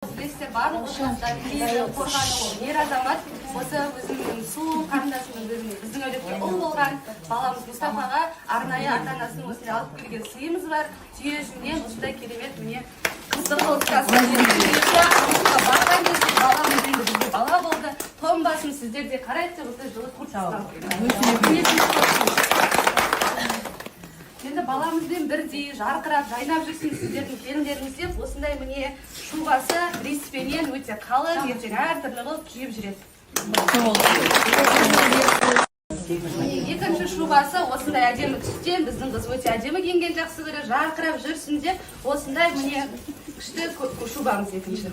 барлық ұшқастар келді, қорғаны ол ер азамат, осы өзімнің сұлу қарындасының біздің әулетке ұл болған баламыз Мұстафаға арнайы ата-анасының осындай алып келген сыйымыз бар. Түйе жүннен осындай керемет міне қыздық қолтықасы. Барған кезде баламыз енді бізге бала болды. Томбасын сіздер де қарайды деп осындай жылы құртыстан. Енді баламызбен бірдей жарқырап, жайнап жүрсін сіздердің келіндеріңіз деп, осындай міне шубасы риспенен өте қалың, ертең әртүрлі қылып киіп жүреді. Екінші шубасы осындай әдемі түстен, біздің қыз өте әдемі киінген жақсы көреді, жарқырап жүрсін деп, осындай міне күшті шубамыз екінші.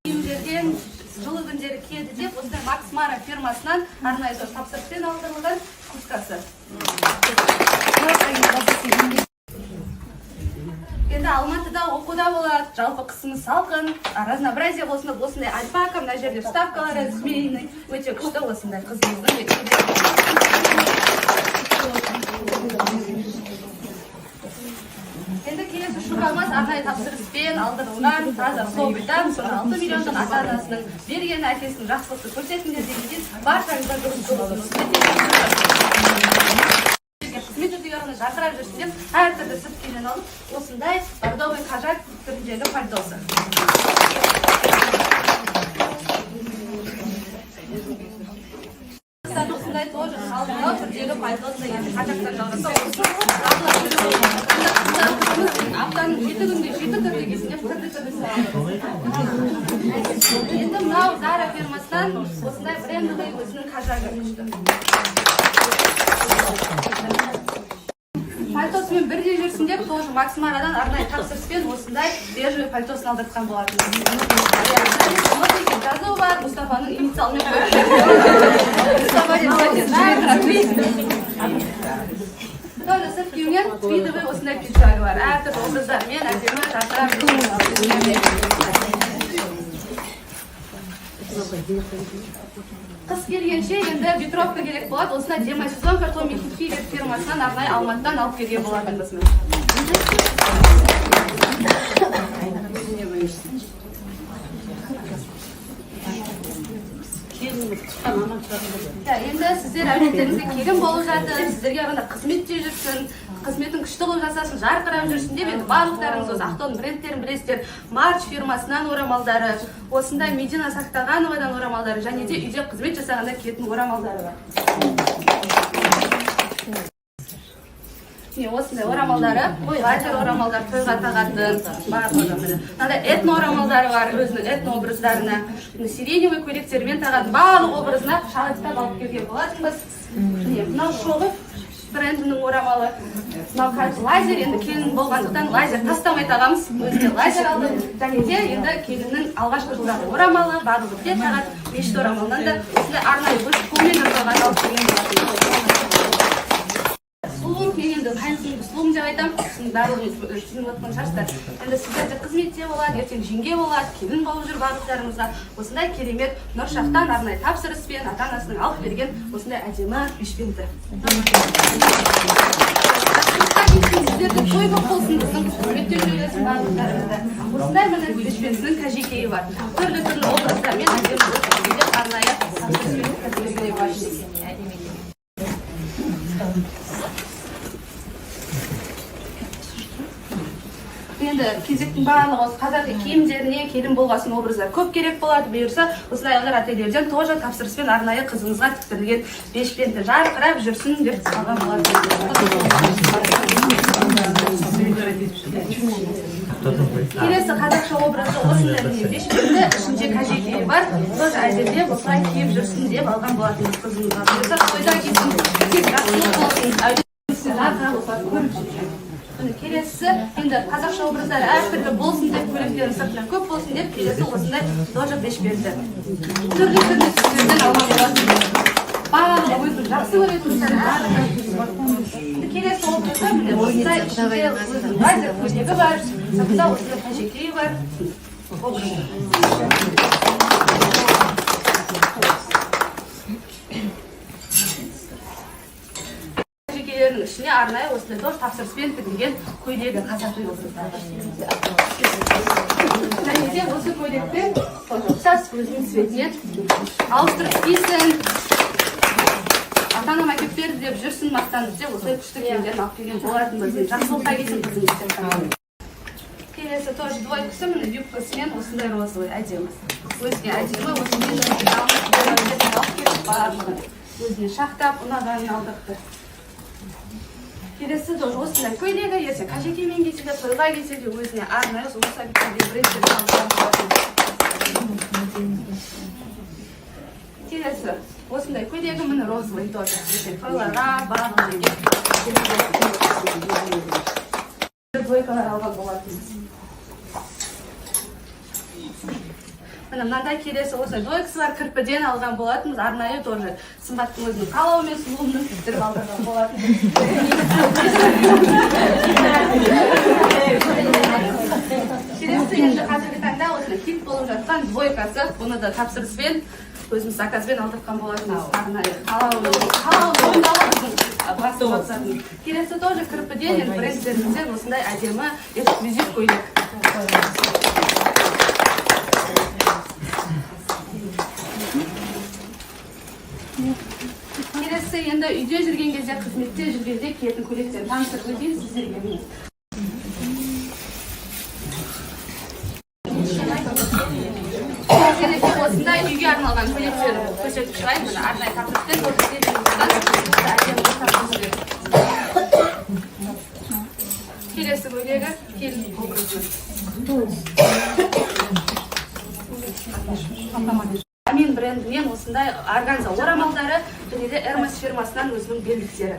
Киімдерден жылы күндері киеді деп, осындай Макс Мара фирмасынан арнайы тапсырыспен алдырылған курткасы. Енді Алматыда оқуда болады, жалпы қысымыз салқын, разнообразие болсын, осындай альпака, мына жерде вставкалары семейный, өте күшті осындай қызымыздың. Енді келесі шубамыз арнайы тапсырыспен алдырылған, таза событан, 6 миллиондық ата-анасының берген әкесінің жақсылықты көрсетіңдер дегенден баршаңызға дұрыс болсын. Қызмет өте яғни жарқырап жүрсін деп, әртүрлі сүт киімнен алып, осындай бордовый қажақ түріндегі пальтосы. Осындай тоже қалдырау түрдегі пальтосы енді қажақтан жалғаса аптаның 7 күнде 7 түрлі кесінде түрлі енді мынау Zara фирмасынан осындай брендовый өзінің қажағы күшті. Пальтосымен бірдей жүрсін деп, тоже Макс Марадан арнайы тапсырыспен осындай бежевый пальтосын алдыртқан болатын. Жазу бар, Мұстафаның инициалымен тоже сырт киімнен твидовый осындай пиджагы бар. Әртүрлі образдармен әдемі жасырап қыс келгенше енді ветровка керек болады. Осындай демосезонка Tommy Hilfiger фирмасынан арнайы Алматыдан алып келген болатын біздің. Енді сіздер әулеттеріңізге келін болып жатыр, сіздерге арқанда қызметте жүрсін, қызметін күшті қылып жасасын, жарқырап жүрсін деп, енді барлықтарыңыз осы Ақтон брендтерін білесіздер, Марч фирмасынан орамалдары, осындай Медина Сақтағановадан орамалдары, және де үйде қызмет жасағанда киетін орамалдары бар. Осындай орамалдары, лазер орамалдар тойға тағатын, барлығы. Мынандай этно орамалдары бар, өзінің этно образдарына, сиреневый көйлектермен тағатын барлық образына шағыттап алып келген болатынбыз. Мынау шоғы брендінің орамалы. Мынау лазер, енді келін болғандықтан лазер тастамай тағамыз, өзіне лазер алды. Және де енді келіннің алғашқы жылдағы орамалы, барлығы де тағатын мешіт орамалынан да осындай арнайы өз қолмен жасалған алып келген болатын. Енді қайынсың сұлуым деп айтам, барлығымыз түсініп отқан шаштар. Енді сіздерде қызметте болады, ертең жеңге болады, келін болып жүр барлықтарыңызға. Осындай керемет Нұршақтан арнайы тапсырыспен ата-анасының алып берген осындай әдемі бешпенті. Сіздерде той көп болсын, біздің қызметте жүресің барлықтарыңызда. Осындай міне бешпентінің кәжекейі бар. Түрлі образдармен әдемі арнайы тапсырыспен кәжекейі бар. Енді кезектің барлығы қазақи киімдеріне келін болғасын образдар көп керек болады. Бұйырса, осындай алдар ательерден тоже тапсырыспен арнайы қызыңызға тіктірілген бешпенті жарқырап жүрсін деп алған болады. Келесі қазақша образды осындай бешпенті ішінде кәжекейі бар. Тоже әзірде осылай киіп жүрсін деп алған болатын қызыңызға. Бұйырса, тойда киім тек жақсылық болсын, әулетіңізге жарқырап осылай көріп жүрсін. Келесі, енді қазақша образдар әртүрлі болсын деп, көйлектердің сыртынан көп болсын деп, келесі осындай тоже бешпенті. Түрлі түстерден алған болатын. Барлығы өзін жақсы көретін. Келесі образда осындай ішінде өзінің лазер көйлегі бар, сыртында осындай кәжекейі бар. ішіне арнайы осындай тоже тапсырыспен тігілген көйлегі қазақтың және де осы көйлекті ұқсас өзінің цветінен ауыстырып кисін. Ата-анам әкеп берді деп жүрсін мақтанып деп осылай күшті киімдерін алып келген болатынбыз. Жақсылыққа келсін қызыңыз. Келесі тоже двойкасы, міне юбкасымен осындай розовый әдемі. Өзіне әдемі, осымен өзіне шақтап, ұнағанын алдықты. Келесі тоже осындай көйлегі, ертең қажекеймен келсе де, тойға келсе де өзіне арнайы осы объективде брендтерін алып. Келесі осындай көйлегі, міне розовый тоже. Тойларға, барлығы двойкалар алған болатынбыз. Міне мынандай келесі осындай двойкасы бар, кірпіден алған болатынбыз. Арнайы тоже сымбаттың өзінің қалауымен сұлуының тіктіріп алдырған болатынбыз. Келесі енді қазіргі таңда осындай хит болып жатқан двойкасы. Бұны да тапсырыспен өзіміз заказбен алдырған болатынбыз. Арнайы қалауын. Келесі тоже кірпіден енді брендтерімізден осындай әдемі эксклюзив көйлек. Келесі енді үйде жүрген кезде, қызметте жүргенде киетін көйлектерін таныстырып өтейін сіздерге. Келесі осындай үйге арналған көйлектерін көрсетіп шығайын. Міне арнайы тапсырыспен келесі көйлегі келін образы. Амин брендінен осындай органза орамалдары және де Hermes фирмасынан өзінің белдіктері.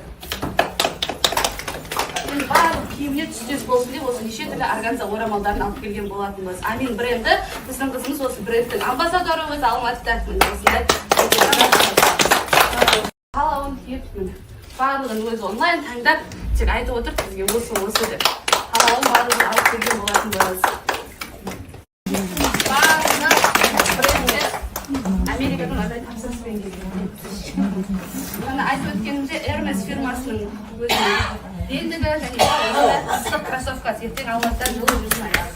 Енді барлық киіміне түстес болсын деп осы неше түрлі органза орамалдарын алып келген болатынбыз. Амин бренді, біздің қызымыз осы брендтің амбассадоры өзі Алматыда. Осындай қалауын киіп, барлығын өзі онлайн таңдап, тек айтып отыр бізге осы деп. Қалауын барлығын алып келген болатынбыз. Америкадан адай тапсырыспен келген. Жаңа айтып өткенімде Hermes фирмасының өзінің белдігі және ыстық кроссовкасы ертең Алматыдан жылы жүрсін аяғы.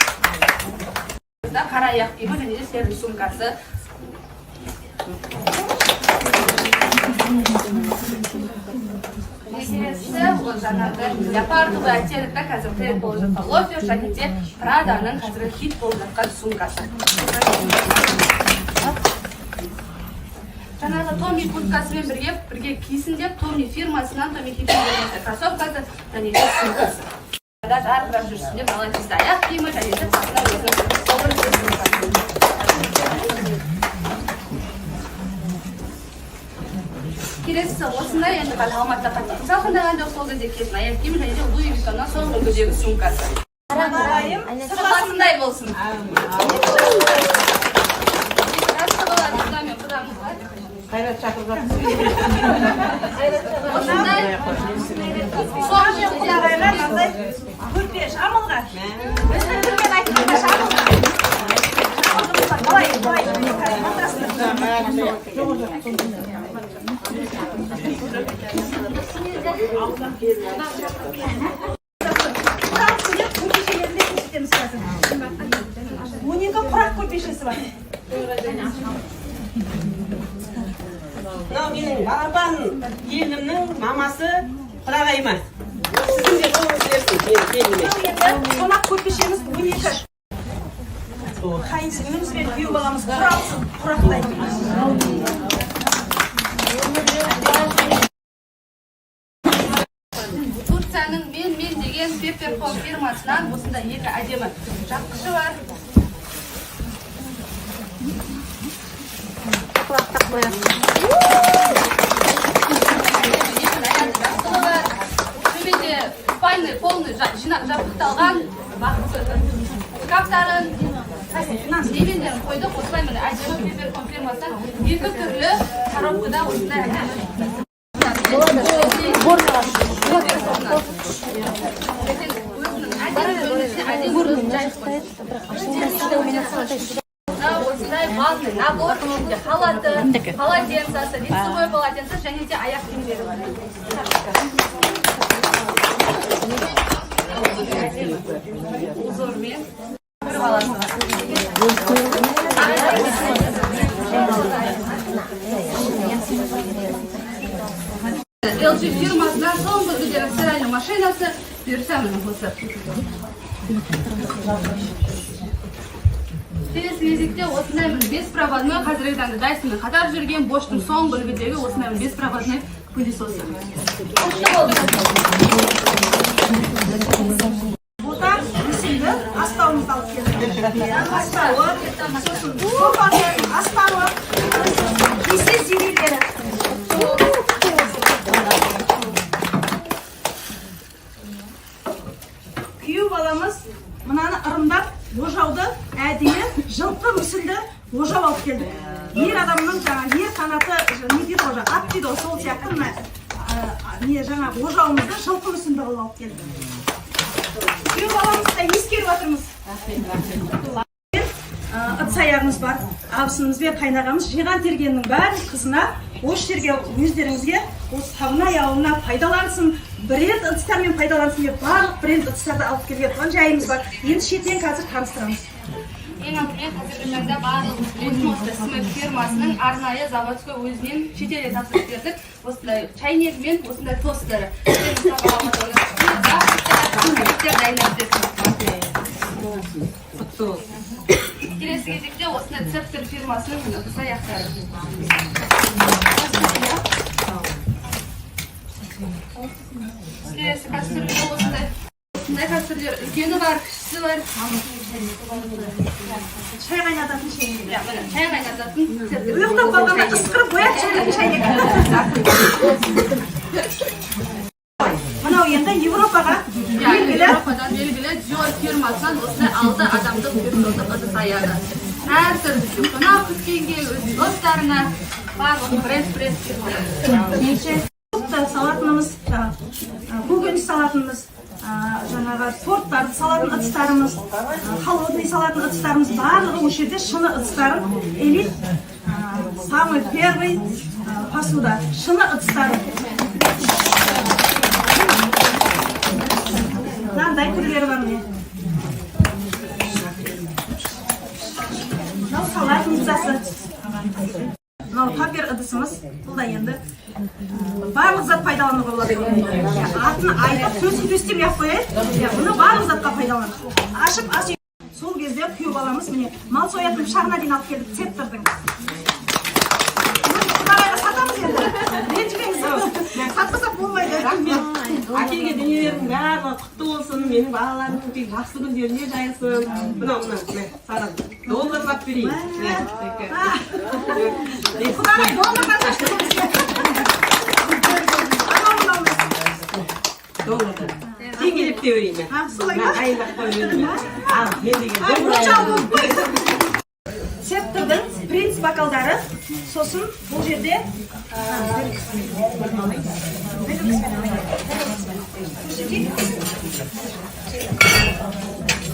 Қара аяқ киімі және де сервис сумкасы. Келесі жаңағы леопардовый оттенокта қазір тренд болып жатқан лофер және де Праданың қазіргі хит болып жатқан сумкасы. Жаңағы Томи курткасымен бірге кисін деп, Томи фирмасынан Томи хиттерінің кроссовкасы және де сумкасы. Жарқырап жүрсін деп, ала кезде аяқ киімі және де басына өзінің образы сумкасы. Келесі осындай енді қазір Алматыда қатты салқындаған жоқ, сол кезде киетін аяқ киімі және де Луи Виттоннан сол үлгідегі сумкасы. Сапасындай болсын. Қайрат шақырып жатыр. Көрпеш, амылға. Өзінің түрмен айтқанда шамылға. Қалай. Құрақ көйлек көрпешелерінде көрсетеміз қазір. 12 құрақ көрпешесі бар. Мынау менің балапан келінімнің мамасы Құрағайма. Сіздің де қолыңыз берсін келініме. Қонақ көрпешеміз 12. Қайынсіңліміз бен күйеу баламыз құралсын, құрақтайды. Турцияның мен деген Peppercorn фирмасынан осында екі әдемі жапқышы бар. Құлақтақ қоясың. Төбеде спальный, полный жинақ жабдықталған шкафтарын, левендерін қойдық. Осылай міне әдемі Peppercorn фирмасынан екі түрлі коробкада осындай әдемі. Осындай ванный набор, халаты, полотенцасы, лицевой полотенце және де аяқ киімдері бар. Huzurmen bir balası var. LG firmasından son bölgelerin stиральный машинасы бюрсамын осы. Келесі кезекте осындай беспроводной қазіргі таңда Dyson қатар жүрген Bosch'тың соңғы үлгідегі осындай беспроводной пылесосы. Burada müsünde aspavımızı alıp geldik. Aspavı, sosun, sofanı, aspavı, isi zirilleri. Kүйеу баламыз мынаны ырымдап, ожауды әдейі жылқы мүсінді ожау алып келдік. Ер адамның жаңа ер қанаты не дейді ожа, ат дейді ғой, сол сияқты мына не жаңа ожауымызды жылқы мүсінді қылып алып келдік. Kүйеу баламызда ескеріп отырмыз. Ыдыс аяғымыз бар. Абысымыз бен қайнағамыз жиған тергеннің бәрін қызына осы жерге өздеріңізге осы Сағынай ауылына пайдалансын, бренд ыдыстармен пайдалансын деп барлық бренд ыдыстарды алып келген тұрған жайымыз бар. Енді шетінен қазір таныстырамыз. Ең алдымен қазіргі таңда барлық Smith фирмасының арнайы заводской өзінен шетелге тапсырып бердік. Осындай чайнек мен осындай тостері. Келесі кезекте осындай Цептер фирмасының ыдыс аяқтары. Келесі кәсіпорында осындай кәсіпорындар үлкені бар, кішісі бар. Шай қайнататын шайнек. Шай қайнататын Цептер. Ұйықтап қалғанда ысқырып қояды шайнек. Мынау енді Европаға белгілі Dior фирмасынан осындай 6 адамдық пилоттық ыдыс аяғы. Әр түрлі қонақ күткенге, өз достарына барлық бренд салатынымыз, көкөніс салатынымыз, жаңағы торттарды салатын ыдыстарымыз, холодный салатын ыдыстарымыз барлығы осы жерде шыны ыдыстары, элит, самый первый посуда, шыны ыдыстары. Мынандай түрлері бар міне. Мынау салат мыцасы. Мынау папер ыдысымыз. Бұл да енді барлық зат пайдалануға болады. Атын айтып, сөзін төстемей ақ қояйық. Бұны барлық затқа пайдаланады. Ашып, ас үй. Сол кезде күйеу баламыз міне мал соятын пышағына дейін алып келдік, Цептердің. Құдағайға сатамыз енді. Ренжімеңіз. Сатпасақ болмайды. Әкелген дүниелердің барлығы құтты болсын, менің балаларымның тек жақсы күндеріне жайылсын. Мынау, саған долларлап берейін. Құдағай доллардан шашты бізге. Доллардан. Теңгелеп те өрейін мен. Солай ма? Айындап қойып ал, мен деген Цептердің принц бокалдары, сосын бұл жерде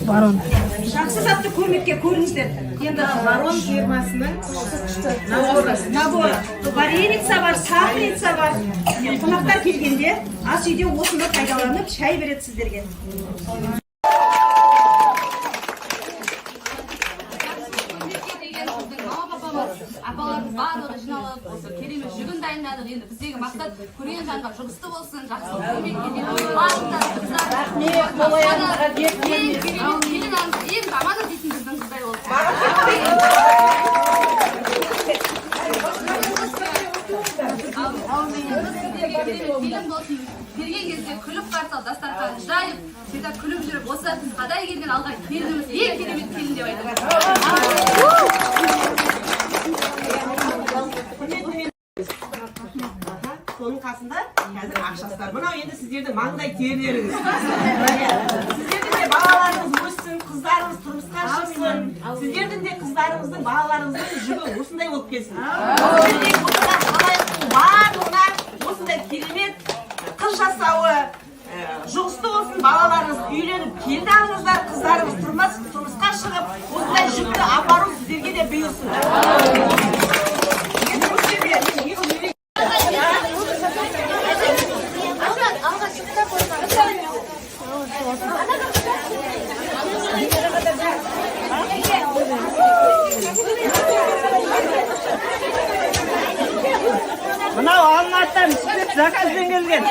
Барон. Жақсы затты көрмекке көріңіздер. Енді Барон фирмасының наборы. Вареница бар, сахарица бар. Қонақтар келгенде ас үйде осында пайдаланып шай береді сіздерге. Апаларымыз барлығы жиналып, осы керемет жүгін дайындадық. Енді біздегі мақсат көрген жанға жұғысты болсын, жақсы көмекке ең жаманы дейтін біздің қыздай болсын. Келін болсын, келген кезде күліп қарсы ал, дастархан жайып, сөйтіп күліп жүріп, осы қадай келген алған келініміз ең керемет келін деп айтады. Соның қасында қазір ақшасыздар. Мынау енді сіздердің маңдай терілеріңіз. Сіздердің де балаларыңыз өссін, қыздарыңыз тұрмысқа шықсын. Сіздердің де қыздарыңыздың, балаларыңыздың жүгі осындай болып келсін. Барлығына осындай керемет қыз жасауы, жұғысты болсын, балаларыңыз үйленіп келін алыңыздар, қыздарыңыз тұрмысқа шығып, осындай жүкті апару сіздерге де бұйырсын. заказбен келген.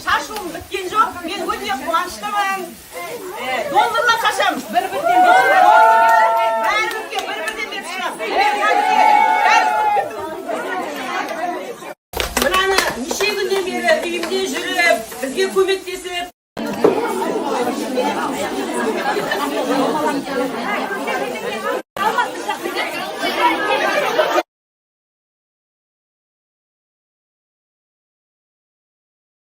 Шашуым біткен жоқ, мен өте қуаныштымын. Долларлар қашам? Bir-birден. Бәрімізге bir-бірден беріп шығамыз. Мынаны неше күннен бері үйімде жүріп, бізге көмектесіп.